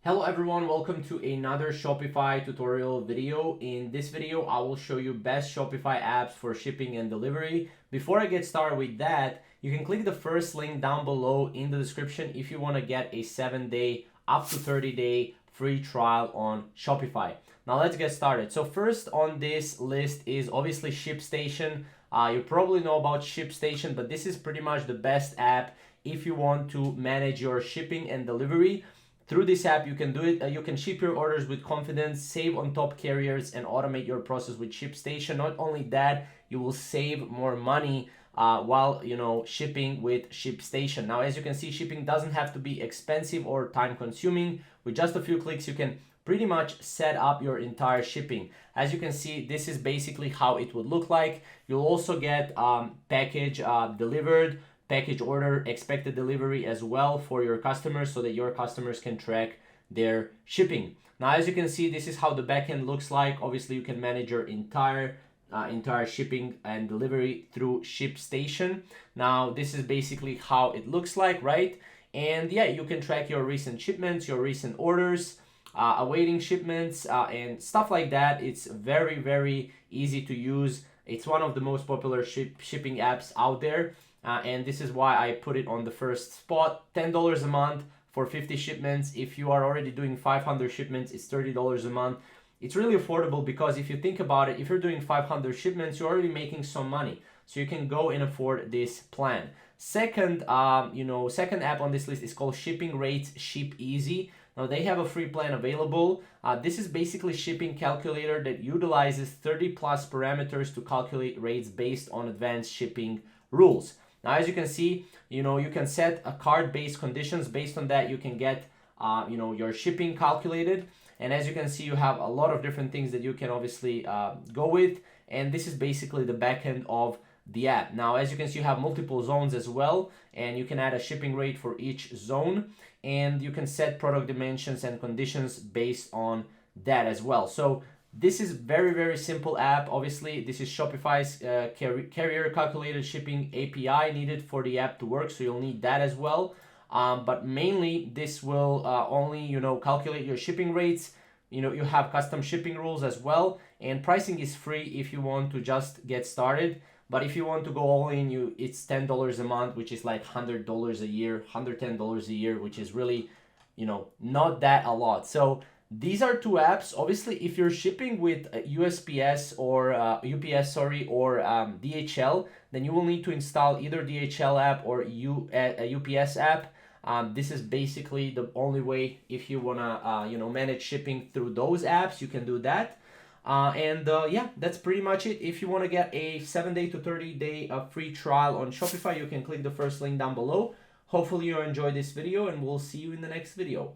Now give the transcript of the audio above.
Hello everyone, welcome to another Shopify tutorial video. In this video, I will show you best Shopify apps for shipping and delivery. Before I get started with that, you can click the first link down below in the description if you want to get a 7-day up to 30-day free trial on Shopify. Now let's get started. So first on this list is obviously ShipStation. You probably know about ShipStation, but this is pretty much the best app if you want to manage your shipping and delivery. Through this app, you can do it. You can ship your orders with confidence, save on top carriers, and automate your process with ShipStation. Not only that, you will save more money while shipping with ShipStation. Now, as you can see, shipping doesn't have to be expensive or time-consuming. With just a few clicks, you can pretty much set up your entire shipping. As you can see, this is basically how it would look like. You'll also get package delivered, package order, expected delivery as well for your customers so that your customers can track their shipping. Now, as you can see, this is how the backend looks like. Obviously, you can manage your entire shipping and delivery through ShipStation. Now, this is basically how it looks like, right? And yeah, you can track your recent shipments, your recent orders, awaiting shipments, and stuff like that. It's very, very easy to use. It's one of the most popular shipping apps out there. And this is why I put it on the first spot. $10 a month for 50 shipments. If you are already doing 500 shipments, it's $30 a month. It's really affordable because if you think about it, if you're doing 500 shipments, you're already making some money. So you can go and afford this plan. Second app on this list is called Shipping Rates Ship Easy. Now they have a free plan available. This is basically shipping calculator that utilizes 30 plus parameters to calculate rates based on advanced shipping rules. Now, as you can see, you can set a cart-based conditions. Based on that, you can get, your shipping calculated. And as you can see, you have a lot of different things that you can obviously go with. And this is basically the back end of the app. Now, as you can see, you have multiple zones as well. And you can add a shipping rate for each zone. And you can set product dimensions and conditions based on that as well. So this is very, very simple app. Obviously, this is Shopify's carrier calculated shipping API needed for the app to work. So you'll need that as well. But mainly this will only, calculate your shipping rates. You have custom shipping rules as well. And pricing is free if you want to just get started. But if you want to go all in, it's $10 a month, which is like $100 a year, $110 a year, which is really, not that a lot. So these are two apps. Obviously, if you're shipping with USPS or UPS, or DHL, then you will need to install either DHL app or a UPS app. This is basically the only way if you wanna manage shipping through those apps, you can do that. Yeah, that's pretty much it. If you want to get a 7-day to 30-day free trial on Shopify, you can click the first link down below. Hopefully you enjoyed this video, and we'll see you in the next video.